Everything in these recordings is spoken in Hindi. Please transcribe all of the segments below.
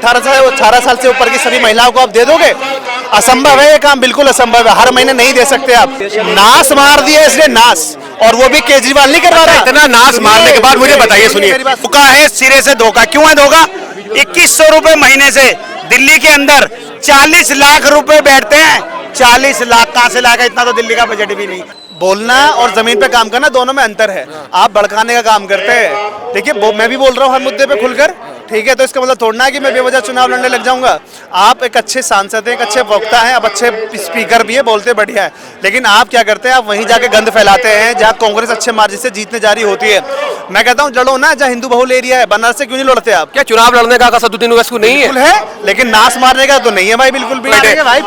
18 साल से ऊपर की सभी महिलाओं को आप दे दोगे? असंभव है ये काम, बिल्कुल असंभव है। हर महीने नहीं दे सकते आप। नाश मार दिया इसने, नाश, और वो भी केजरीवाल नहीं करवा रहा। इतना नाश मारने के बाद मुझे बताइए, सुनिए, धोखा है, सिरे से धोखा। क्यों है धोखा? 2100 रुपए महीने से दिल्ली के अंदर 40 लाख रुपए बैठते हैं। 40 लाख कहां से लाएगा? इतना तो दिल्ली का बजट भी नहीं। बोलना और जमीन पे काम करना दोनों में अंतर है। आप भड़काने का काम करते हैं। देखिए, मैं भी बोल रहा हूँ हर मुद्दे पे खुलकर, ठीक है? तो इसका मतलब थोड़ा ना है कि मैं बेवजह चुनाव लड़ने लग जाऊंगा। आप एक अच्छे सांसद हैं, एक अच्छे वक्ता हैं, आप अच्छे स्पीकर भी है, बोलते बढ़िया है, लेकिन आप क्या करते हैं? आप वहीं जाके गंद फैलाते हैं जहाँ कांग्रेस अच्छे मार्जिन से जीतने जा रही होती है। मैं कहता हूँ लड़ो ना जहाँ हिंदू बहुल एरिया है। बनारस से क्यों नहीं लड़ते आप? क्या चुनाव लड़ने का असदुद्दीन ओवैसी नहीं है? लेकिन नाश मारने का तो नहीं है भाई, बिल्कुल भी नहीं है भाई।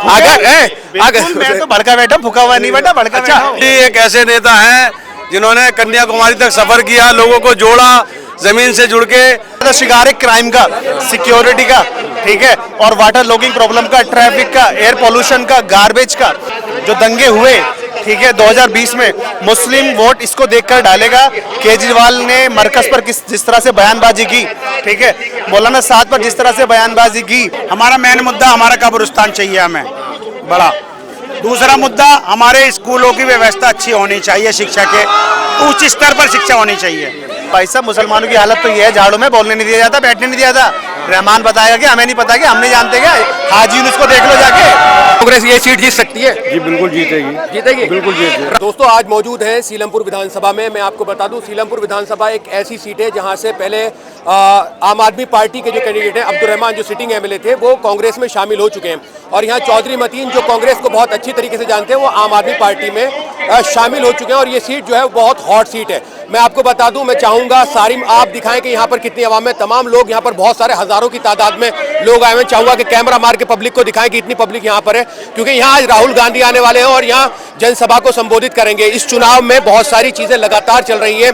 अगर मैं तो भड़का बैठा, भूखा हुआ नहीं बैठा, भड़का बैठा हूं। एक ऐसे नेता हैं जिन्होंने कन्याकुमारी तक सफर किया, लोगों को जोड़ा, जमीन से जुड़ के। शिकार है क्राइम का, सिक्योरिटी का, ठीक है, और वाटर लॉगिंग प्रॉब्लम का, ट्रैफिक का, एयर पोल्यूशन का, गार्बेज का। जो दंगे हुए, ठीक है, 2020 में, मुस्लिम वोट इसको देखकर डालेगा। केजरीवाल ने मरकज पर जिस तरह से बयानबाजी की, ठीक है, मौलाना साद पर जिस तरह से बयानबाजी की। हमारा मेन मुद्दा, हमारा कब्रिस्तान चाहिए हमें बड़ा। दूसरा मुद्दा, हमारे स्कूलों की व्यवस्था अच्छी होनी चाहिए, शिक्षा के उच्च स्तर पर शिक्षा होनी चाहिए। भाई साहब, मुसलमानों की हालत तो ये है, झाड़ू में बोलने नहीं दिया जाता, बैठने नहीं दिया जाता। रहमान बताएगा कि हमें नहीं पता, कि हम नहीं जानते क्या? हाजी उसको देख लो जाके। कांग्रेस ये सीट जीत सकती है? जी बिल्कुल जीतेगी, जीतेगी, बिल्कुल जीतेगी। दोस्तों, आज मौजूद हैं सीलमपुर विधानसभा में। मैं आपको बता दूं, सीलमपुर विधानसभा एक ऐसी सीट है जहां से पहले आम आदमी पार्टी के जो कैंडिडेट हैं अब्दुल रहमान, जो सिटिंग एमएलए थे, वो कांग्रेस में शामिल हो चुके हैं। और यहाँ चौधरी मतीन, जो कांग्रेस को बहुत अच्छी तरीके से जानते हैं, वो आम आदमी पार्टी में शामिल हो चुके हैं। और ये सीट जो है बहुत हॉट सीट है। मैं आपको बता दूं, मैं चाहूंगा सारिम आप दिखाएं कि यहाँ पर कितनी आवाम है। तमाम लोग यहाँ पर, बहुत सारे हजारों की तादाद में लोग आए हैं। चाहूंगा कि कैमरा मार के पब्लिक को दिखाएं कि इतनी पब्लिक यहाँ पर है, क्योंकि यहाँ आज राहुल गांधी आने वाले हैं और यहाँ जनसभा को संबोधित करेंगे। इस चुनाव में बहुत सारी चीजें लगातार चल रही हैं,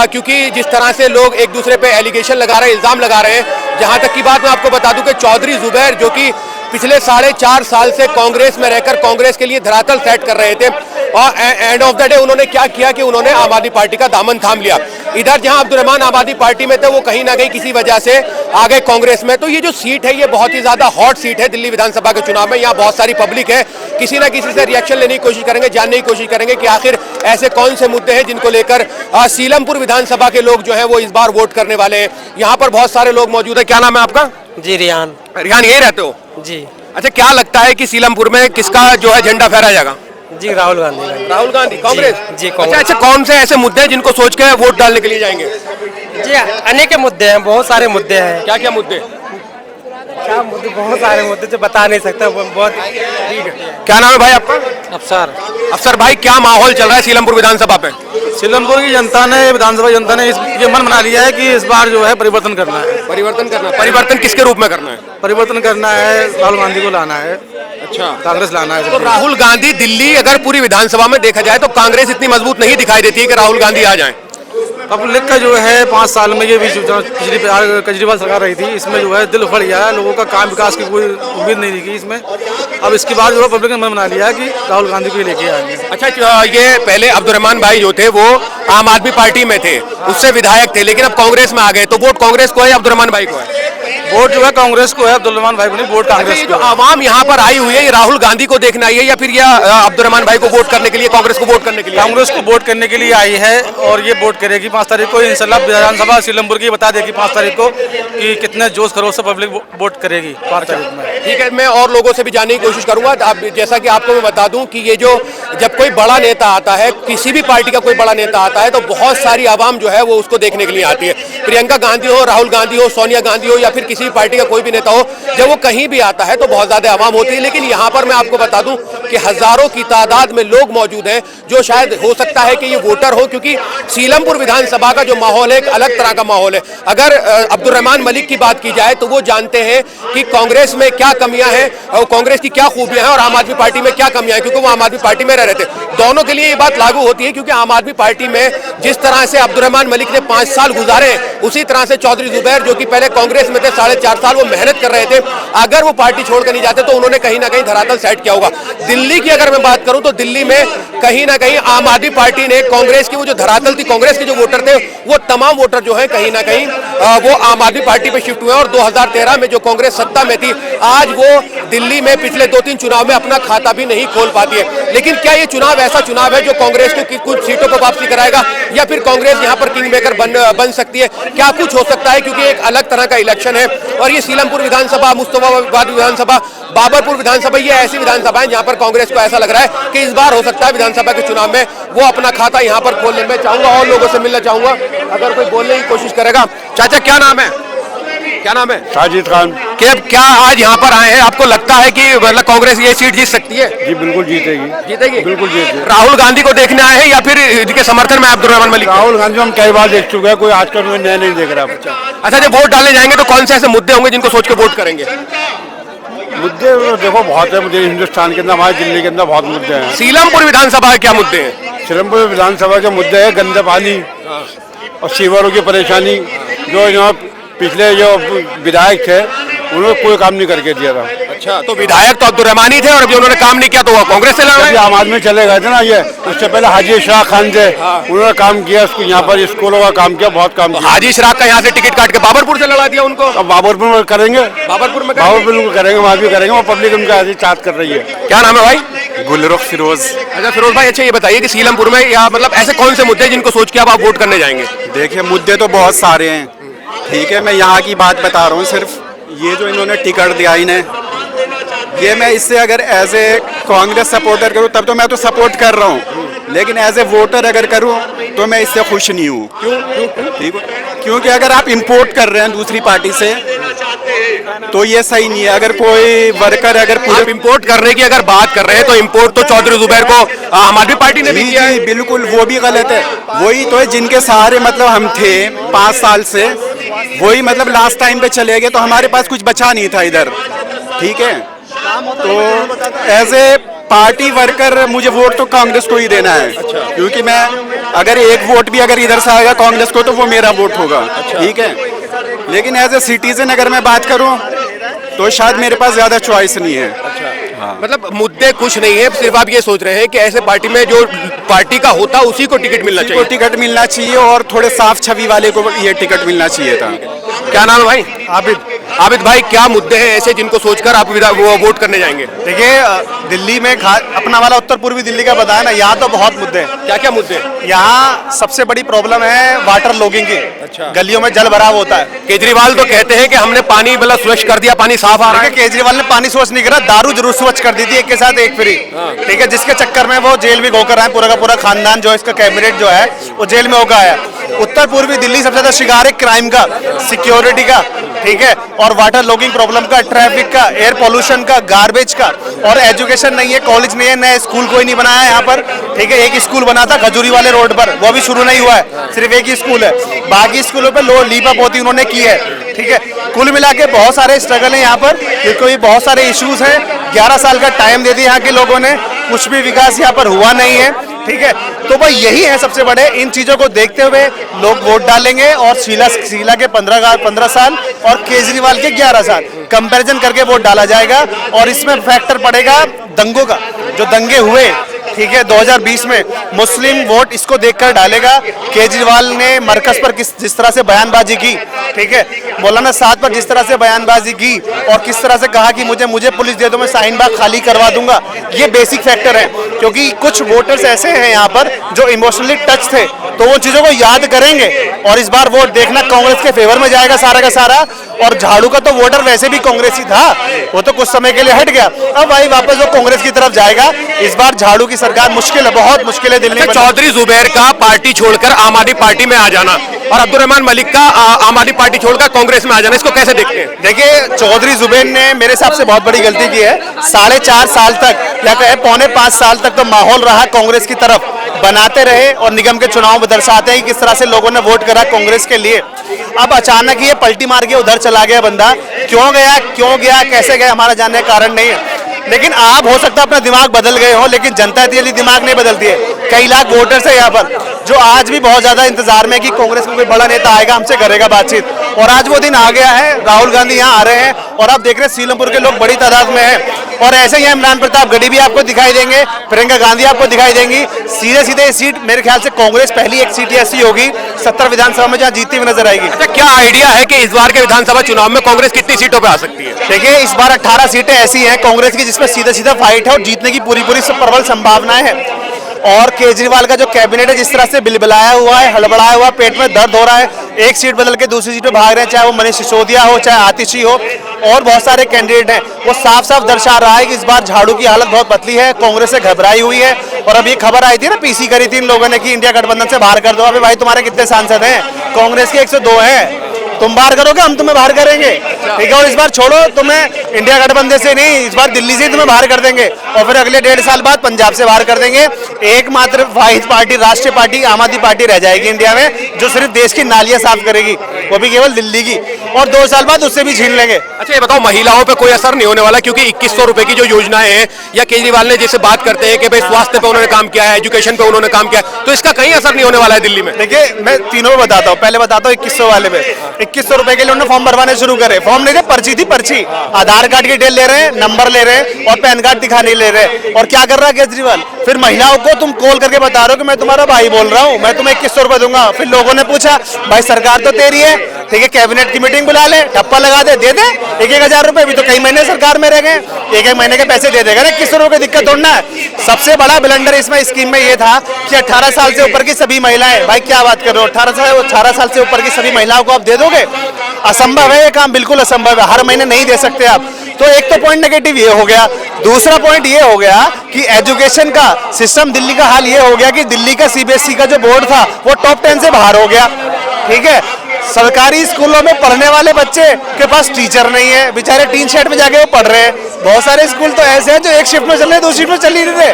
क्योंकि जिस तरह से लोग एक दूसरे पे एलिगेशन लगा रहे हैं, इल्जाम लगा रहे हैं। जहां तक की बात मैं आपको बता दूं कि चौधरी जुबैर, जो कि पिछले 4.5 साल से कांग्रेस में रहकर कांग्रेस के लिए धरातल सेट कर रहे थे, और एंड ऑफ द डे उन्होंने क्या किया कि उन्होंने आम आदमी पार्टी का दामन थाम लिया। इधर जहां अब्दुल रहमान आम आदमी पार्टी में थे, वो कहीं ना कहीं किसी वजह से आ गए कांग्रेस में। तो ये जो सीट है, ये बहुत ही ज्यादा हॉट सीट है दिल्ली विधानसभा के चुनाव में। यहाँ बहुत सारी पब्लिक है, किसी ना किसी से रिएक्शन लेने की कोशिश करेंगे, जानने की कोशिश करेंगे कि आखिर ऐसे कौन से मुद्दे हैं जिनको लेकर सीलमपुर विधानसभा के लोग जो है वो इस बार वोट करने वाले हैं। यहाँ पर बहुत सारे लोग मौजूद है। क्या नाम है आपका? जी रियान। रियान, यही रहते हो? जी। अच्छा, क्या लगता है कि सीलमपुर में किसका जो है झंडा फहराया जाएगा? जी राहुल गांधी। राहुल गांधी, कांग्रेस? जी कांग्रेस। अच्छा, कौन से ऐसे मुद्दे हैं जिनको सोच के वोट डालने के लिए जाएंगे? जी अनेक मुद्दे हैं, बहुत सारे मुद्दे हैं। क्या क्या मुद्दे? क्या मुद्दे? बहुत सारे मुद्दे जो बता नहीं सकता, बहुत। ठीक है। क्या नाम है भाई आपका? अफसर। अफसर भाई, क्या माहौल चल रहा है सीलमपुर विधानसभा पे? सीलमपुर की जनता ने, विधानसभा जनता ने ये मन बना लिया है कि इस बार जो है परिवर्तन करना है। परिवर्तन करना? परिवर्तन किसके रूप में करना है? परिवर्तन करना है, राहुल गांधी को लाना है। अच्छा, कांग्रेस लाना है। तो राहुल गांधी, दिल्ली अगर पूरी विधानसभा में देखा जाए तो कांग्रेस इतनी मजबूत नहीं दिखाई देती है कि राहुल गांधी आ जाए। पब्लिक का जो है 5 साल में, ये भी पिछली केजरीवाल सरकार रही थी, इसमें जो है दिल उखड़ गया है। लोगों का काम विकास की कोई उम्मीद नहीं थी इसमें। अब इसके बाद जो है पब्लिक ने मन बना लिया है कि राहुल गांधी को लेके आएंगे। अच्छा, ये पहले अब्दुल रहमान भाई जो थे वो आम आदमी पार्टी में थे, उससे विधायक थे, लेकिन अब कांग्रेस में आ गए, तो वोट कांग्रेस को है या अब्दुल रहमान भाई को है? वोट जो है कांग्रेस को है, अब्दुल रहमान भाई को नहीं, वोट कांग्रेस को। आवाम यहाँ पर आई हुई है, ये राहुल गांधी को देखना आई है या फिर यह अब्दुल रहमान भाई को वोट करने के लिए, कांग्रेस को वोट करने के लिए? कांग्रेस को वोट करने के लिए आई है, और ये वोट करेगी 5 तारीख को इंशाल्लाह। विधानसभा सीलमपुर की बता देगी 5 तारीख को कि कितने जोश खरोश से पब्लिक वोट करेगी 5 तारीख में। ठीक है, मैं और लोगों से भी जानने की कोशिश करूंगा। जैसा कि आपको मैं बता दूं कि ये जो जब कोई बड़ा नेता आता है, किसी भी पार्टी का कोई बड़ा नेता आता है, तो बहुत सारी आवाम जो है वो उसको देखने के लिए आती है। प्रियंका गांधी हो, राहुल गांधी हो, सोनिया गांधी हो, या फिर किसी भी पार्टी का कोई भी नेता हो, जब वो कहीं भी आता है तो बहुत ज्यादा आवाम होती है। लेकिन यहाँ पर मैं आपको बता दूं कि हजारों की तादाद में लोग मौजूद हैं, जो शायद हो सकता है कि ये वोटर हो, क्योंकि सीलमपुर विधानसभा का जो माहौल है एक अलग तरह का माहौल है। अगर अब्दुल रहमान मलिक की बात की जाए तो वो जानते हैं कि कांग्रेस में क्या कमियां हैं और कांग्रेस की क्या खूबियां हैं और आम आदमी पार्टी में क्या कमियां हैं, क्योंकि वो आम आदमी पार्टी में रह रहे थे। दोनों के लिए ये बात लागू होती है, क्योंकि आम आदमी पार्टी में जिस तरह से अब्दुल रहमान मलिक ने 5 साल गुजारे, उसी तरह से चौधरी जुबैर, जो कि पहले कांग्रेस में थे 4.5 साल, वो मेहनत कर रहे थे। अगर वो पार्टी छोड़कर नहीं जाते तो उन्होंने कहीं ना कहीं धरातल सेट किया होगा। दिल्ली की अगर मैं बात करूं तो दिल्ली में कहीं ना कहीं आम आदमी पार्टी ने कांग्रेस की वो जो धरातल थी, कांग्रेस के जो वोटर वोटर थे वो तमाम वोटर जो है कहीं ना कहीं वो आम आदमी पार्टी पे शिफ्ट हुए और 2013 में जो कांग्रेस सत्ता में थी आज वो दिल्ली में पिछले 2-3 चुनाव में अपना खाता भी नहीं खोल पाती है। लेकिन क्या ये चुनाव ऐसा चुनाव है जो कांग्रेस को कुछ सीटों को वापसी कराएगा या फिर कांग्रेस यहाँ पर किंग मेकर बन सकती है? क्या कुछ हो सकता है, क्योंकि एक अलग तरह का इलेक्शन है और ये सीलमपुर विधानसभा, मुस्तफाबाद विधानसभा, बाबरपुर विधानसभा, ये ऐसी विधानसभा है जहां पर कांग्रेस को ऐसा लग रहा है कि इस बार हो सकता है विधानसभा के चुनाव में वो अपना खाता यहां पर खोलने में चाहूंगा और लोगों से मिलना चाहूंगा अगर कोई बोलने की कोशिश करेगा। चाचा क्या नाम है? क्या नाम है? साजिद खान। क्या आज यहाँ पर आए हैं? आपको लगता है कि मतलब कांग्रेस ये सीट जीत सकती है? जी बिल्कुल जीतेगी। जीतेगी? बिल्कुल जीतेगी। राहुल गांधी को देखने आए हैं या फिर इनके समर्थन में अब्दुर्रहमान मलिक? राहुल गांधी हम कई बार देख चुके हैं, कोई आजकल कोई नया नहीं देख रहा। अच्छा, जब वोट डालने जाएंगे तो कौन से ऐसे मुद्दे होंगे जिनको सोच के वोट करेंगे? मुद्दे देखो बहुत है, मुझे हिंदुस्तान के अंदर, हमारे दिल्ली के अंदर बहुत मुद्दे हैं। सीलमपुर विधानसभा के क्या मुद्दे हैं? सीलमपुर विधानसभा के मुद्दे है गंदा पानी और सीवरों की परेशानी। जो यहाँ पिछले जो विधायक थे उन्होंने कोई काम नहीं करके दिया था। अच्छा, तो विधायक तो अब्दुर्रहमान ही थे और अभी उन्होंने काम नहीं किया तो वो कांग्रेस से लड़ रहे हैं। आम आदमी चले गए थे ना, ये उससे पहले हाजी इशराक खान थे, उन्होंने काम किया, यहाँ पर स्कूलों का काम किया, बहुत काम किया। हाजी इशराक का यहाँ से टिकट काट के बाबरपुर से लड़ा दिया उनको। अब बाबरपुर में करेंगे, बाबरपुर में करेंगे, वहाँ भी करेंगे, वो पब्लिक उनका ऐसी चाहत कर रही है। क्या नाम है भाई? गुलरुख फिरोज। अच्छा फिरोज भाई, अच्छा ये बताइए कि सीलमपुर में या मतलब ऐसे कौन से मुद्दे जिनको सोच के आप वोट करने जाएंगे? देखिए मुद्दे तो बहुत सारे हैं, ठीक है, मैं यहाँ की बात बता रहा हूँ। सिर्फ ये जो इन्होंने टिकट दिया इन्हें, ये मैं इससे अगर एज ए कांग्रेस सपोर्टर करूँ तब तो मैं तो सपोर्ट कर रहा हूँ, लेकिन एज ए वोटर अगर करूँ तो मैं इससे खुश नहीं हूँ। क्यों? ठीक है, क्योंकि अगर आप इंपोर्ट कर रहे हैं दूसरी पार्टी से तो ये सही नहीं है। अगर कोई वर्कर अगर आप इंपोर्ट करने की अगर बात कर रहे हैं तो इंपोर्ट तो चौधरी जुबैर को आम आदमी पार्टी ने भी किया है। बिल्कुल, वो भी गलत है। वही तो है जिनके सहारे मतलब हम थे 5 साल से, वही मतलब लास्ट टाइम पे चले गए तो हमारे पास कुछ बचा नहीं था इधर, ठीक है। तो एज ए पार्टी वर्कर मुझे वोट तो कांग्रेस को ही देना है। क्योंकि मैं अगर एक वोट भी अगर इधर से आएगा कांग्रेस को तो वो मेरा वोट होगा, ठीक है। लेकिन एज ए सिटीजन अगर मैं बात करूं तो शायद मेरे पास ज्यादा चॉइस नहीं है। मतलब मुद्दे कुछ नहीं है, सिर्फ आप ये सोच रहे हैं कि ऐसे पार्टी में जो पार्टी का होता उसी को टिकट मिलना चाहिए। टिकट मिलना चाहिए और थोड़े साफ छवि वाले को ये टिकट मिलना चाहिए था। क्या नाम है भाई? आबिद। आबिद भाई, क्या मुद्दे हैं ऐसे जिनको सोचकर आप वो वोट करने जाएंगे? देखिए दिल्ली में अपना वाला उत्तर पूर्वी दिल्ली का बताया ना, यहाँ तो बहुत मुद्दे हैं। क्या क्या मुद्दे? यहाँ सबसे बड़ी प्रॉब्लम है वाटर लॉगिंग की। अच्छा। गलियों में जल भराव होता है। केजरीवाल तो कहते हैं कि हमने पानी मतलब स्वच्छ कर दिया, पानी साफ आ रहा है। केजरीवाल ने पानी स्वच्छ नहीं करा, दारू जरूर स्वच्छ कर दी थी, एक के साथ एक फ्री, ठीक है, जिसके चक्कर में वो जेल भी होकर आए, पूरा का पूरा खानदान जो है, इसका कैबिनेट जो है वो जेल में होकर आया। उत्तर पूर्वी दिल्ली सबसे ज्यादा शिकार है क्राइम का, सिक्योरिटी का, ठीक है, और वाटर लॉगिंग प्रॉब्लम का, ट्रैफिक का, एयर पोल्यूशन का, गार्बेज का, और एजुकेशन नहीं है, कॉलेज नहीं है, नया स्कूल कोई नहीं बनाया यहाँ पर, ठीक है। एक स्कूल बना था खजूरी वाले रोड पर, वो भी शुरू नहीं हुआ है, सिर्फ एक ही स्कूल है। बाकी स्कूलों पे लीपा पोती उन्होंने की है, ठीक है। कुल मिला के बहुत सारे स्ट्रगल है यहाँ पर, क्योंकि बहुत सारे इश्यूज हैं। 11 साल का टाइम दे दिया यहाँ के लोगों ने, कुछ भी विकास यहाँ पर हुआ नहीं है, ठीक है। तो भाई यही है सबसे बड़े, इन चीजों को देखते हुए लोग वोट डालेंगे और शीला के 15 साल और केजरीवाल के 11 साल कंपैरिजन करके वोट डाला जाएगा। और इसमें फैक्टर पड़ेगा दंगों का, जो दंगे हुए, ठीक है, 2020 में, मुस्लिम वोट इसको देखकर डालेगा। केजरीवाल ने मरकज पर जिस तरह से बयानबाजी की, ठीक है, मौलाना साद पर जिस तरह से बयानबाजी की और किस तरह से कहा कि मुझे पुलिस दे दो, मैं शाहीन बाग खाली करवा दूंगा, ये बेसिक फैक्टर है। क्योंकि कुछ वोटर्स ऐसे हैं यहाँ पर जो इमोशनली टच थे, तो वो चीजों को याद करेंगे और इस बार वोट देखना कांग्रेस के फेवर में जाएगा सारा का सारा। और झाड़ू का तो वोटर वैसे भी कांग्रेसी था, वो तो कुछ समय के लिए हट गया, अब भाई वापस वो कांग्रेस की तरफ जाएगा। इस बार झाड़ू की सरकार मुश्किल है, बहुत मुश्किल है दिल्ली में। चौधरी जुबैर का पार्टी छोड़कर आम आदमी पार्टी में आ जाना और अब्दुर्रहमान मलिक का आम आदमी पार्टी छोड़कर कांग्रेस में आ जाना, इसको कैसे देखते हैं? देखिए चौधरी जुबैर ने मेरे हिसाब से बहुत बड़ी गलती की है। 4.5 साल तक या कहे 4.25 साल तक तो माहौल रहा कांग्रेस की तरफ, बनाते रहे और निगम के चुनाव में दर्शाते हैं किस तरह से लोगों ने वोट करा कांग्रेस के लिए। अब अचानक ये पलटी मार के उधर चला गया बंदा, क्यों गया, कैसे गया, हमारा जानने का कारण नहीं है। लेकिन आप हो सकता है अपना दिमाग बदल गए हो, लेकिन जनता इतनी दिमाग नहीं बदलती है। कई लाख वोटर्स है यहाँ पर जो आज भी बहुत ज्यादा इंतजार में है कि कांग्रेस में कोई बड़ा नेता आएगा, हमसे करेगा बातचीत, और आज वो दिन आ गया है। राहुल गांधी यहाँ आ रहे हैं और आप देख रहे हैं सीलमपुर के लोग बड़ी तादाद में हैं। और ऐसे ही इमरान प्रताप गढ़ी भी आपको दिखाई देंगे, प्रियंका गांधी आपको दिखाई देंगी। सीधे सीधे ये सीट मेरे ख्याल से कांग्रेस पहली एक सीट ऐसी होगी 70 विधानसभा में जहाँ जीतती हुई नजर आएगी। अच्छा, क्या आइडिया है कि इस बार के विधानसभा चुनाव में कांग्रेस कितनी सीटों पे आ सकती है? देखिए, इस बार 18 सीटें ऐसी हैं कांग्रेस की जिसमें सीधा सीधा फाइट है और जीतने की पूरी पूरी प्रबल संभावनाएं हैं। और केजरीवाल का जो कैबिनेट है जिस तरह से बिलबिलाया हुआ है, हड़बड़ाया हुआ, पेट में दर्द हो रहा है, एक सीट बदल के दूसरी सीट पे भाग रहे हैं, चाहे वो मनीष सिसोदिया हो, चाहे आतिशी हो, और बहुत सारे कैंडिडेट हैं, वो साफ साफ दर्शा रहा है कि इस बार झाड़ू की हालत बहुत पतली है, कांग्रेस से घबराई हुई है। और अब ये खबर आई थी ना, पीसी करी थी इन लोगों ने कि इंडिया गठबंधन से बाहर कर दो। अबे भाई, तुम्हारे कितने सांसद हैं? कांग्रेस के 102 हैं, तुम बाहर करोगे, हम तुम्हें बाहर करेंगे, ठीक है। और इस बार छोड़ो, तुम्हें इंडिया गठबंधन से नहीं, इस बार दिल्ली से ही तुम्हें बाहर कर देंगे, और फिर अगले 1.5 साल बाद पंजाब से बाहर कर देंगे। एकमात्र वाहिद पार्टी, राष्ट्रीय पार्टी, आम आदमी पार्टी रह जाएगी इंडिया में जो सिर्फ देश की नालियां साफ करेगी, वो भी केवल दिल्ली की, और 2 साल बाद उससे भी छीन लेंगे। अच्छा, ये बताओ, महिलाओं पे कोई असर नहीं होने वाला? क्योंकि 2100 रुपए की जो योजनाएं हैं, या केजरीवाल ने जैसे बात करते हैं कि भाई स्वास्थ्य पे उन्होंने काम किया है, एजुकेशन पे उन्होंने काम किया है, तो इसका कहीं असर नहीं होने वाला है दिल्ली में? देखिए, मैं तीनों में बताता हूँ। पहले बताता हूँ 2100 वाले में। 2100 रुपए के लिए उन्होंने फॉर्म भरवाने शुरू करे। फॉर्म नहीं थे, पर्ची थी, पर्ची। आधार कार्ड की डिटेल ले रहे हैं, नंबर ले रहे हैं, और पैन कार्ड दिखाने ले रहे हैं। और क्या कर रहा है केजरीवाल? फिर महिलाओं को तुम कॉल करके बता रहे हो कि मैं तुम्हारा भाई बोल रहा हूँ, मैं तुम्हें 2100 रुपए दूंगा। फिर लोगों ने पूछा, भाई सरकार तो तेरी है, ठीक है, कैबिनेट की मीटिंग बुला ले, ठप्पा लगा दे, दे दे 1,000 रुपए। भी तो कई महीने सरकार में रह गए, एक महीने के पैसे दे देगा ना, 2100 रुपए की दिक्कत थोड़ा है। सबसे बड़ा ब्लंडर इसमें स्कीम में ये था कि 18 साल से ऊपर की सभी महिलाएं, भाई क्या बात कर रहे हो, 18 साल से ऊपर की सभी महिलाओं को आप दे दोगे? असंभव है ये काम, बिल्कुल असंभव है, हर महीने नहीं दे सकते आप। तो एक तो पॉइंट नेगेटिव ये हो गया। दूसरा पॉइंट ये हो गया कि एजुकेशन का सिस्टम दिल्ली का हाल ये हो गया कि दिल्ली का सीबीएसई का जो बोर्ड था वो टॉप 10 से बाहर हो गया, ठीक है। सरकारी स्कूलों में पढ़ने वाले बच्चे के पास टीचर नहीं है, बेचारे टीन शेड में जाके वो पढ़ रहे हैं। बहुत सारे स्कूल तो ऐसे हैं जो एक शिफ्ट में चल रहे हैं, 2 शिफ्ट में चल ही नहीं रहे,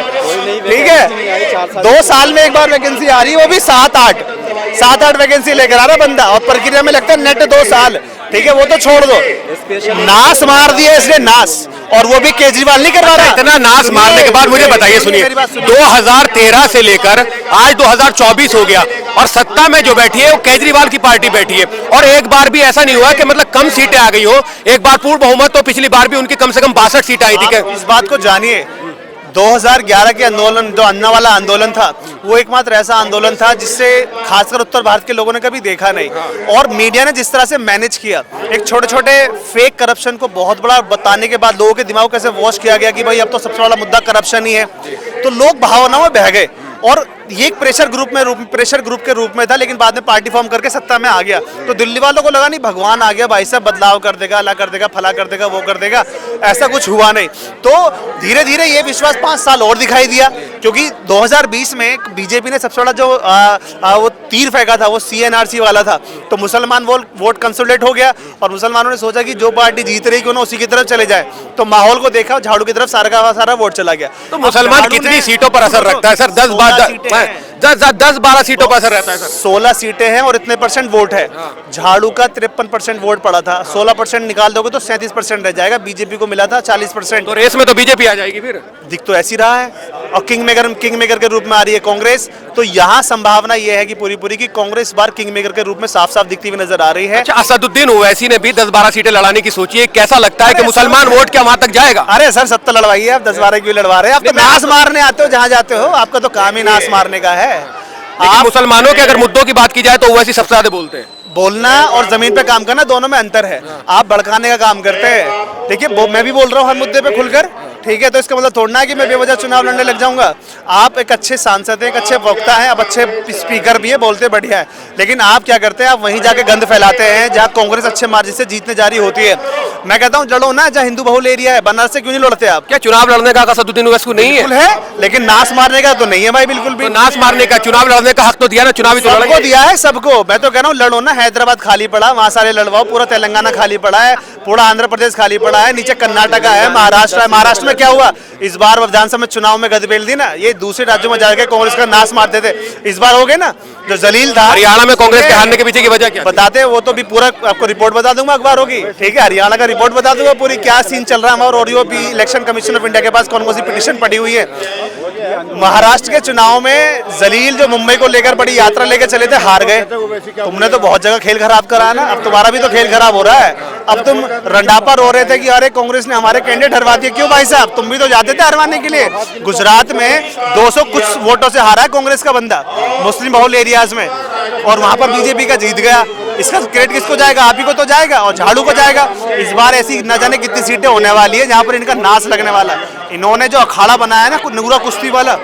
ठीक है। 2 साल में एक बार वैकेंसी आ रही है, वो भी 7-8 वैकेंसी लेकर आ रहा बंदा, और प्रक्रिया में लगता है नेट 2 साल, ठीक है। वो तो छोड़ दो, नाश मार दिया इसने, नाश। और वो भी केजरीवाल नहीं करवा रहा। इतना नाश मारने के बाद मुझे बताइए, सुनिए, 2013 से लेकर आज 2024 हो गया, और सत्ता में जो बैठी है वो केजरीवाल की पार्टी बैठी है, और एक बार भी ऐसा नहीं हुआ कि मतलब कम सीटें आ गई हो। एक बार पूर्ण बहुमत तो पिछली बार भी उनकी कम से कम 62 सीटें आई थी। इस बात को जानिए, 2011 के आंदोलन, जो अन्ना वाला आंदोलन था, वो एकमात्र ऐसा आंदोलन था जिससे खासकर उत्तर भारत के लोगों ने कभी देखा नहीं। और मीडिया ने जिस तरह से मैनेज किया, एक छोटे छोटे फेक करप्शन को बहुत बड़ा बताने के बाद लोगों के दिमाग कैसे वॉश किया गया कि भाई अब तो सबसे बड़ा मुद्दा करप्शन ही है, तो लोग भावनाओं में बह गए। और ये एक प्रेशर ग्रुप के रूप में था, लेकिन बाद में पार्टी फॉर्म करके सत्ता में आ गया। तो दिल्ली वालों को लगा नहीं भगवान आ गया भाई साहब, बदलाव कर देगा, अला कर देगा, फला कर देगा, वो कर देगा। ऐसा कुछ हुआ नहीं। तो धीरे धीरे ये विश्वास 5 साल और दिखाई दिया, क्योंकि 2020 में बीजेपी ने सबसे बड़ा जो वो तीर फेंका था वो CNRC वाला था। तो मुसलमान वोट कंसोलिडेट हो गया, और मुसलमानों ने सोचा कि जो पार्टी जीत रही क्यों ना उसी की तरफ चले जाए। तो माहौल को देखा, झाड़ू की तरफ सारा का सारा वोट चला गया। तो मुसलमान कितनी सीटों पर असर रखता है सर? 10-12 सीटों पर असर रहता है सर। 16 सीटें हैं और इतने % वोट है। झाड़ू का 53% वोट पड़ा था, 16% निकाल दोगे तो 37% रह जाएगा। बीजेपी को मिला था 40%। तो रेस में तो बीजेपी आ जाएगी फिर। दिख तो ऐसी रहा है, और किंग मेकर के रूप में आ रही है कांग्रेस। तो यहाँ संभावना ये है कि पूरी की कांग्रेस बार किंग मेकर के रूप में साफ साफ दिखती हुई नजर आ रही है। अच्छा, असदुद्दीन ओवैसी ने भी 10-12 सीटें लड़ाने की सोची है, कैसा लगता है कि मुसलमान वोट क्या वहां तक जाएगा? अरे सर, 70 लड़वाइए, आप 10-12 क्यों लड़वा रहे हैं? आप तो नाश मारने आते हो जहाँ जाते हो, आपका तो काम ही नाश मारने का है। आप मुसलमानों के अगर मुद्दों की बात की जाए तो ओवैसी सबसे ज्यादा बोलते हैं। बोलना और जमीन पे काम करना दोनों में अंतर है। आप भड़काने का काम करते हैं, देखिए मैं भी बोल रहा हूँ हर मुद्दे पे खुलकर, ठीक है। तो इसका मतलब थोड़ा ना कि मैं बेवजह चुनाव लड़ने लग जाऊंगा। आप एक अच्छे सांसद हैं, एक अच्छे वक्ता हैं, आप अच्छे स्पीकर भी है, बोलते बढ़िया है, लेकिन आप क्या करते हैं? आप वहीं जाके गंद फैलाते हैं जहाँ कांग्रेस अच्छे मार्जिन से जीतने जा रही होती है। मैं कहता हूँ लड़ो ना जहाँ हिंदू बहुल एरिया है। बनारस से क्यों नहीं लड़ते आप? क्या चुनाव लड़ने का असदुद्दीन ओवैसी को नहीं है? लेकिन नाश मारने का तो नहीं है भाई, बिल्कुल भी। तो नाश मारने का, चुनाव लड़ने का हक तो दिया ना, चुनावी तो सबको दिया है, सबको। मैं तो कह रहा हूँ लड़ो ना। हैदराबाद खाली पड़ा, वहाँ सारे लड़वाओ। पूरा तेलंगाना खाली पड़ा है, पूरा आंध्र प्रदेश खाली पड़ा है, नीचे कर्नाटका है, महाराष्ट्र है। महाराष्ट्र में क्या हुआ? इस बार विधानसभा में चुनाव में गदबेल दी ना, ये दूसरे राज्यों में जाकर कांग्रेस का नाश मारते थे। इस बार हो गए ना, जो जलील था हरियाणा में कांग्रेस के हारने के पीछे की वजह क्या थी? बताते हैं, वो तो भी पूरा आपको रिपोर्ट बता दूंगा अखबारों की, ठीक है, हरियाणा का रिपोर्ट बता दूंगा पूरी क्या सीन चल रहा है। और भी इलेक्शन कमीशन ऑफ इंडिया के पास कौन कौन सी पिटीशन पड़ी हुई है। महाराष्ट्र के चुनाव में जलील जो मुंबई को लेकर बड़ी यात्रा लेकर चले थे, हार गए। तुमने तो बहुत जगह खेल खराब करा ना, अब तुम्हारा भी तो खेल खराब हो रहा है। अब तुम रंडापा रो रहे थे कि अरे कांग्रेस ने हमारे कैंडिडेट हरवा दिए। क्यों भाई साहब, तुम भी तो जाते थे हरवाने के लिए। गुजरात में 200 कुछ वोटों से हारा है कांग्रेस का बंदा, मुस्लिम बहुल एरियाज में, और वहां पर बीजेपी का जीत गया। इसका क्रेडिट किसको जाएगा? आप ही को तो जाएगा और झाड़ू को जाएगा। इस बार ऐसी न जाने कितनी सीटें होने वाली है जहां पर इनका नाश लगने वाला है। इन्होंने जो अखाड़ा बनाया है ना, नूरा कुश्ती वाला,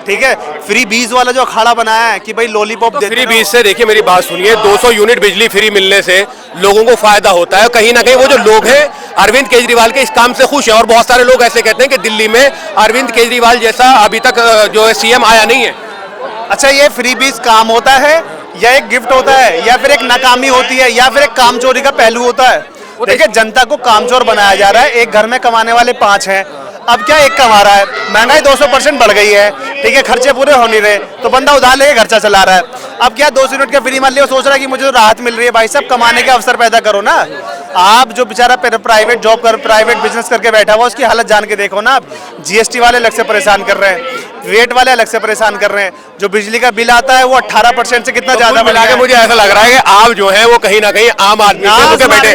ठीक है, फ्री बीज वाला जो अखाड़ा बनाया है कि भाई लॉलीपॉप तो फ्री बीज से देखिए, मेरी बात सुनिए, 200 यूनिट बिजली फ्री मिलने से लोगों को फायदा होता है। कहीं ना कहीं वो जो लोग हैं अरविंद केजरीवाल के इस काम से खुश हैं, और बहुत सारे लोग ऐसे कहते हैं कि दिल्ली में अरविंद केजरीवाल जैसा अभी तक जो है सीएम आया नहीं है। अच्छा, ये फ्री बीज काम होता है या एक गिफ्ट होता है, या फिर एक नाकामी होती है, या फिर एक काम चोरी का पहलू होता है? देखिए, जनता को कामचोर बनाया जा रहा है। एक घर में कमाने वाले 5 हैं, अब क्या एक कमा रहा है। महंगाई 200% बढ़ गई है, ठीक है, खर्चे पूरे हो नहीं रहे, तो बंदा उधार लेके खर्चा चला रहा है। अब क्या 200 यूनिट का फ्री मान लिया, सोच रहा है कि मुझे तो राहत मिल रही है। भाई साहब, कमाने के अवसर पैदा करो ना। आप जो बेचारा प्राइवेट जॉब कर, प्राइवेट बिजनेस करके बैठा हुआ, उसकी हालत जान के देखो ना। आप जीएसटी वाले अलग से परेशान कर रहे हैं, रेट वाले अलग से परेशान कर रहे हैं। जो बिजली का बिल आता है वो 18% से कितना ज्यादा मिला के मुझे ऐसा लग रहा है कि आप जो है वो कहीं ना कहीं आम आदमी के बैठे।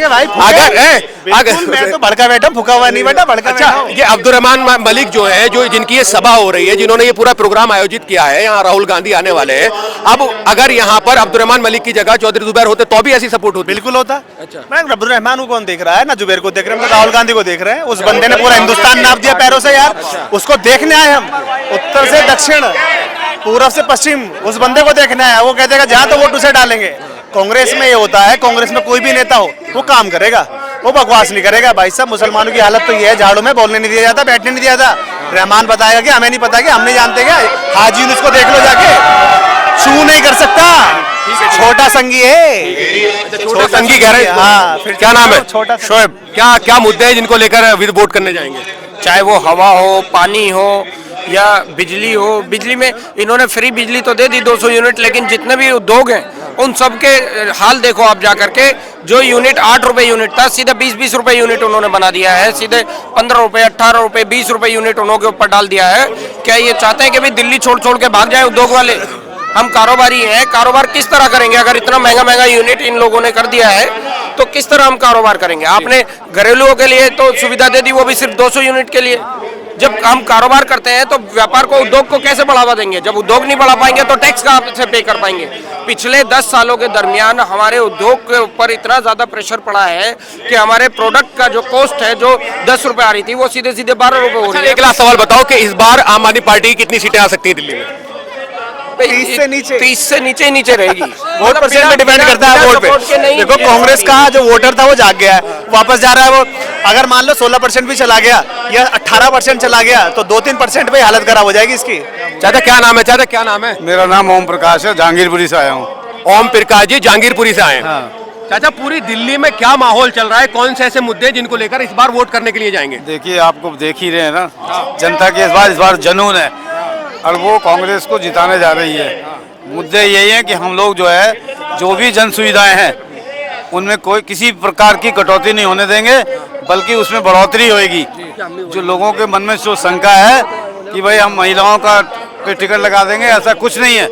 अगर मैं तो भड़का बैठा, भूखा हुआ नहीं बैठा, भड़का। अच्छा, ये अब्दुर्रहमान मलिक जो है, जो जिनकी ये सभा हो रही है, जिन्होंने ये पूरा प्रोग्राम आयोजित किया है, यहाँ राहुल गांधी आने वाले हैं। अब अगर यहाँ पर अब्दुर्रहमान मलिक की जगह चौधरी जुबैर होते तो भी ऐसी सपोर्ट होती? बिल्कुल होता। अच्छा, मैं अब्दुर्रहमान को कौन देख रहा है ना, जुबैर को देख रहे हैं, राहुल गांधी को देख रहे हैं। उस बंदे ने पूरा हिंदुस्तान नाप दिया पैरों से यार, उसको देखने आए हम। उत्तर से दक्षिण, पूर्व से पश्चिम, उस बंदे को देखना है। वो कहते हैं जहां तो वोट उसे डालेंगे। कांग्रेस में ये होता है, कांग्रेस में कोई भी नेता हो वो काम करेगा, वो बकवास नहीं करेगा। भाई साहब, मुसलमानों की हालत तो ये है, झाड़ू में बोलने नहीं दिया जाता, बैठने नहीं दिया जाता। रहमान बताएगा कि हमें नहीं पता, कि हम नहीं जानते क्या? हाजी यूनुस को देख लो जाके, छू नहीं कर सकता, छोटा संगी है। छोटा संगी कह रहे हैं? हाँ, फिर क्या नाम है? छोटा शोएब। क्या क्या मुद्दे हैं जिनको लेकर वोट करने जाएंगे? चाहे वो हवा हो, पानी हो या बिजली हो। बिजली में इन्होंने फ्री बिजली तो दे दी 200 यूनिट, लेकिन जितने भी उद्योग हैं उन सब के हाल देखो आप जा करके। जो यूनिट 8 रुपए यूनिट था, सीधे 20-20 रुपए यूनिट उन्होंने बना दिया है। सीधे 15 रुपए, 18 रुपए, 20 रुपए यूनिट उन्होंने ऊपर डाल दिया है। क्या ये चाहते हैं कि भाई दिल्ली छोड़ छोड़ के भाग जाए उद्योग वाले? हम कारोबारी हैं, कारोबार किस तरह करेंगे? अगर इतना महंगा महंगा यूनिट इन लोगों ने कर दिया है तो किस तरह हम कारोबार करेंगे? आपने घरेलुओं के लिए तो सुविधा दे दी, वो भी सिर्फ 200 यूनिट के लिए। जब हम कारोबार करते हैं तो व्यापार को, उद्योग को कैसे बढ़ावा देंगे? जब उद्योग नहीं बढ़ा पाएंगे तो टैक्स कहाँ से पे कर पाएंगे? पिछले 10 सालों के दरमियान हमारे उद्योग के ऊपर इतना ज्यादा प्रेशर पड़ा है कि हमारे प्रोडक्ट का जो कॉस्ट है, जो 10 रुपए आ रही थी, वो सीधे सीधे 12 रुपए हो रही है। एक लाख सवाल बताओ कि इस बार आम आदमी पार्टी की कितनी सीटें आ सकती है दिल्ली में? 30 से नीचे, 30 से नीचे ही नीचे रहेगी। वोट परसेंट में डिपेंड करता है वोट पे। देखो, कांग्रेस का जो वोटर था वो जाग गया है, वापस जा रहा है वो। अगर मान लो 16% भी चला गया या 18% चला गया तो 2-3% पे हालत खराब हो जाएगी इसकी। चाचा क्या नाम है? चाचा क्या नाम है? मेरा नाम ओम प्रकाश है, जहांगीरपुरी से आया हूँ। ओम प्रकाश जी जहांगीरपुरी से आए हैं। चाचा, पूरी दिल्ली में क्या माहौल चल रहा है? कौन से ऐसे मुद्दे जिनको लेकर इस बार वोट करने के लिए जाएंगे? देखिए, आपको देख ही रहे हैं ना, जनता के इस बार जुनून है और वो कांग्रेस को जिताने जा रही है। मुद्दे यही है कि हम लोग जो है, जो भी जन सुविधाएं हैं उनमें कोई किसी प्रकार की कटौती नहीं होने देंगे, बल्कि उसमें बढ़ोतरी होगी। जो लोगों के मन में जो शंका है कि भाई हम महिलाओं का टिकट लगा देंगे, ऐसा कुछ नहीं है।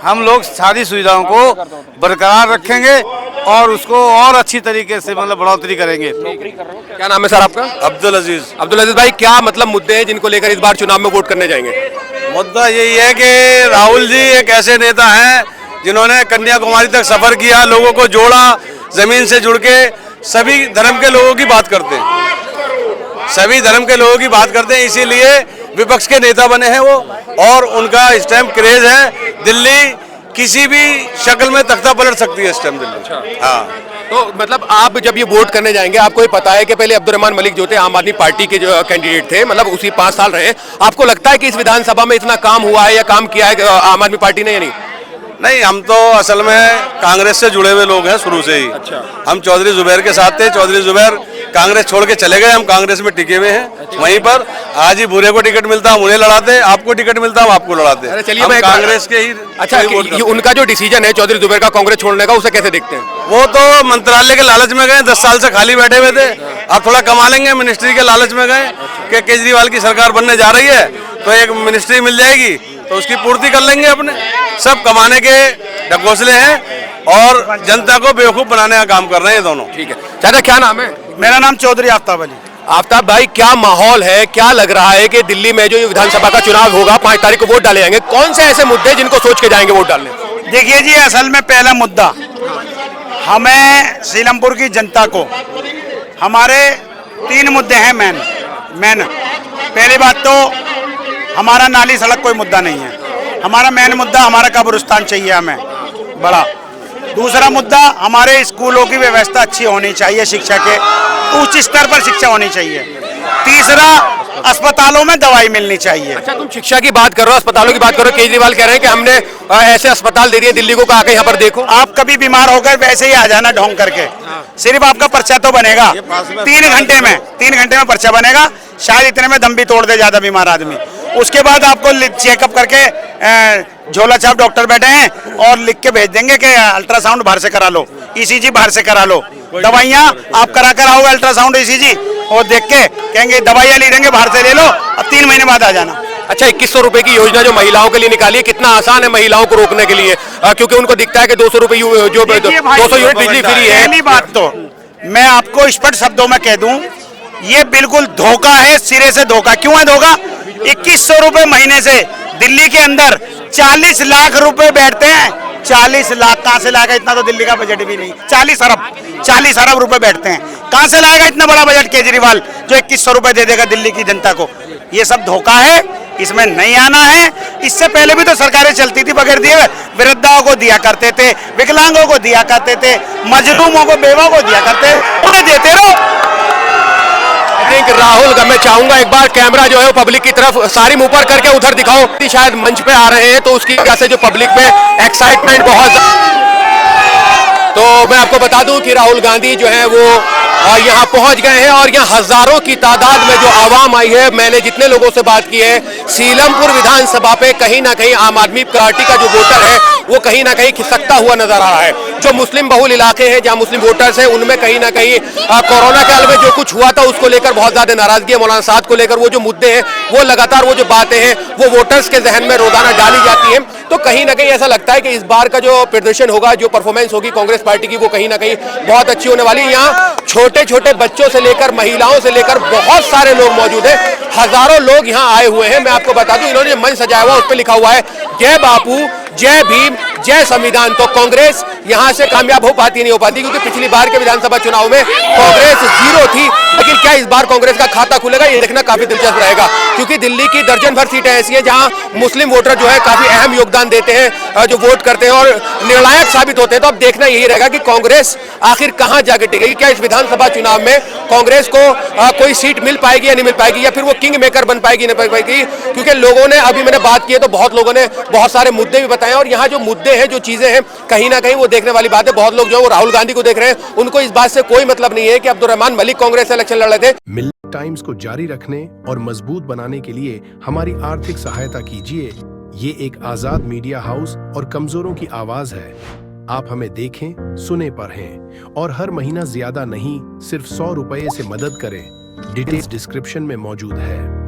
हम लोग सारी सुविधाओं को बरकरार रखेंगे और उसको और अच्छी तरीके से मतलब बढ़ोतरी करेंगे। क्या नाम है सर आपका? अब्दुल अजीज। अब्दुल अजीज भाई, क्या मतलब मुद्दे हैं जिनको लेकर इस बार चुनाव में वोट करने जाएंगे? मुद्दा यही है कि राहुल जी एक ऐसे नेता हैं जिन्होंने कन्याकुमारी तक सफर किया, लोगों को जोड़ा, जमीन से जुड़ के सभी धर्म के लोगों की बात करते हैं, सभी धर्म के लोगों की बात करते हैं, इसीलिए विपक्ष के नेता बने हैं वो। और उनका इस टाइम क्रेज है, दिल्ली किसी भी शक्ल में तख्ता पलट सकती है इस टाइम दिल्ली। हाँ, तो मतलब आप जब ये वोट करने जाएंगे, आपको ये पता है कि पहले अब्दुर्रहमान मलिक जो थे आम आदमी पार्टी के जो कैंडिडेट थे, मतलब उसी 5 साल रहे, आपको लगता है कि इस विधानसभा में इतना काम हुआ है या काम किया है आम आदमी पार्टी ने या नहीं? नहीं, हम तो असल में कांग्रेस से जुड़े हुए लोग हैं शुरू से ही। अच्छा। हम चौधरी जुबैर के साथ थे। चौधरी जुबैर कांग्रेस छोड़ के चले गए, हम कांग्रेस में टिके हुए हैं। अच्छा। वहीं पर आज ही बुरे को टिकट मिलता हम उन्हें लड़ाते, आपको टिकट मिलता हम आपको लड़ाते। अरे चलिए, हम मैं कांग्रेस के ही। अच्छा, ये उनका जो डिसीजन है चौधरी जुबैर का कांग्रेस छोड़ने का, उसे कैसे देखते हैं? वो तो मंत्रालय के लालच में गए, 10 साल से खाली बैठे हुए थे। अब थोड़ा कमा लेंगे, मिनिस्ट्री के लालच में गए कि केजरीवाल की सरकार बनने जा रही है तो एक मिनिस्ट्री मिल जाएगी, तो उसकी पूर्ति कर लेंगे अपने। सब कमाने के ढकोसले हैं और जनता को बेवकूफ बनाने का काम कर रहे हैं दोनों। ठीक है चाचा, क्या नाम है? मेरा नाम चौधरी आफ्ताब अली। आफ्ताब भाई, क्या माहौल है, क्या लग रहा है कि दिल्ली में जो विधानसभा का चुनाव होगा 5 तारीख को वोट डाले जाएंगे, कौन से ऐसे मुद्दे जिनको सोच के जाएंगे वोट डालने? देखिए जी, असल में पहला मुद्दा हमें सीलमपुर की जनता को, हमारे 3 मुद्दे हैं मेन। पहली बात तो हमारा नाली सड़क कोई मुद्दा नहीं है। हमारा मेन मुद्दा हमारा कब्रिस्तान चाहिए हमें बड़ा। दूसरा मुद्दा हमारे स्कूलों की व्यवस्था अच्छी होनी चाहिए, शिक्षा के उच्च स्तर पर शिक्षा होनी चाहिए। तीसरा, अस्पतालों में दवाई मिलनी चाहिए। अच्छा, तुम शिक्षा की बात कर रहे हो, अस्पतालों की बात कर रहे हो। केजरीवाल कह रहे हैं कि हमने ऐसे अस्पताल दे दिए दिल्ली को, आके यहाँ पर देखो। आप कभी बीमार होकर वैसे ही आ जाना ढोंग करके, सिर्फ आपका पर्चा तो बनेगा 3 घंटे में। 3 घंटे में पर्चा बनेगा, शायद इतने में दम भी तोड़ दे ज्यादा बीमार आदमी। उसके बाद आपको चेकअप करके झोला छाप डॉक्टर बैठे हैं और लिख के भेज देंगे कि अल्ट्रासाउंड बाहर से करा लो, ईसीजी बाहर से करा लो। दवाइयाँ आप करा कर आओगे, अल्ट्रासाउंड ईसीजी और देख के कहेंगे दवाइयाँ ले देंगे बाहर से ले लो, अब 3 महीने बाद आ जाना। अच्छा, 2100 रुपए की योजना जो महिलाओं के लिए निकाली है, कितना आसान है महिलाओं को रोकने के लिए? क्योंकि उनको दिखता है कि 200 रुपए जो 200 यूनिट बिजली फ्री है। पहली बात तो मैं आपको स्पष्ट शब्दों में कह दूं, ये बिल्कुल धोखा है, सिरे से धोखा। क्यों है धोखा? 2100 रुपए महीने से दिल्ली के अंदर 40 लाख रुपए बैठते हैं। 40 लाख कहाँ से लाएगा? इतना तो दिल्ली का बजट भी नहीं। 40 अरब रुपए बैठते हैं, कहाँ से लाएगा इतना बड़ा बजट केजरीवाल जो 2100 रुपए दे देगा दिल्ली की जनता को? ये सब धोखा है, इसमें नहीं आना है। इससे पहले भी तो सरकारें चलती थी बगैर दिए। वृद्धाओं को दिया करते थे, विकलांगों को दिया करते थे, मजलूमों को, बेवा को दिया करते, उन्हें देते रहो। राहुल का मैं चाहूंगा एक बार कैमरा जो है वो पब्लिक की तरफ सारी मुंह पर करके उधर दिखाओ। शायद मंच पे आ रहे हैं तो उसकी वजह से जो पब्लिक में एक्साइटमेंट बहुत, तो मैं आपको बता दूं कि राहुल गांधी जो है वो यहाँ पहुंच गए हैं और यहाँ हजारों की तादाद में जो आवाम आई है। मैंने जितने लोगों से बात की है, सीलमपुर विधानसभा पे कहीं ना कहीं आम आदमी पार्टी का जो वोटर है वो कहीं ना कहीं खिसकता हुआ नजर आ रहा है। जो मुस्लिम बहुल इलाके हैं जहाँ मुस्लिम वोटर्स हैं, उनमें कहीं ना कहीं कोरोना काल में जो कुछ हुआ था उसको लेकर बहुत ज्यादा नाराजगी है। मौलाना साद को लेकर वो जो मुद्दे हैं, वो लगातार वो जो बातें हैं वो वोटर्स के जहन में रोजाना डाली जाती है। तो कहीं ना कहीं ऐसा लगता है कि इस बार का जो प्रदर्शन होगा, जो परफॉर्मेंस होगी कांग्रेस पार्टी की, वो कहीं ना कहीं बहुत अच्छी होने वाली है। यहाँ छोटे छोटे बच्चों से लेकर महिलाओं से लेकर बहुत सारे लोग मौजूद हैं। हजारों लोग यहाँ आए हुए हैं। मैं आपको बता दूं, इन्होंने मंच सजाया हुआ, उस पर लिखा हुआ है जय बापू, जय भीम, जय संविधान। तो कांग्रेस यहाँ से कामयाब हो पाती नहीं हो पाती, क्योंकि पिछली बार के विधानसभा चुनाव में कांग्रेस 0 थी। लेकिन क्या इस बार कांग्रेस का खाता खुलेगा, ये देखना काफी दिलचस्प रहेगा। क्योंकि दिल्ली की दर्जन भर सीटें ऐसी हैं जहां मुस्लिम वोटर जो है काफी अहम योगदान देते हैं, जो वोट करते हैं और निर्णायक साबित होते हैं। तो अब देखना यही रहेगा कि कांग्रेस आखिर कहां जाके टिकेगी। क्या इस विधानसभा चुनाव में कांग्रेस को कोई सीट मिल पाएगी या नहीं मिल पाएगी, या फिर वो किंग मेकर बन पाएगी नहीं पाएगी? क्योंकि लोगों ने, अभी मैंने बात की है तो बहुत लोगों ने बहुत सारे मुद्दे भी बताए, और यहाँ जो मुद्दे हैं, जो चीजें हैं, कहीं ना कहीं वो देखने वाली बात है। बहुत लोग जो है वो राहुल गांधी को देख रहे हैं, उनको इस बात से कोई मतलब नहीं है कि अब्दुर्रहमान मलिक कांग्रेस से इलेक्शन लड़ रहे थे। मिल्क टाइम्स को जारी रखने और मजबूत बनाने के लिए हमारी आर्थिक सहायता कीजिए। ये एक आजाद मीडिया हाउस और कमजोरों की आवाज है। आप हमें देखें, सुने, पढ़ें और हर महीना ज्यादा नहीं, सिर्फ 100 रुपए से मदद करें। डिटेल्स डिस्क्रिप्शन में मौजूद है।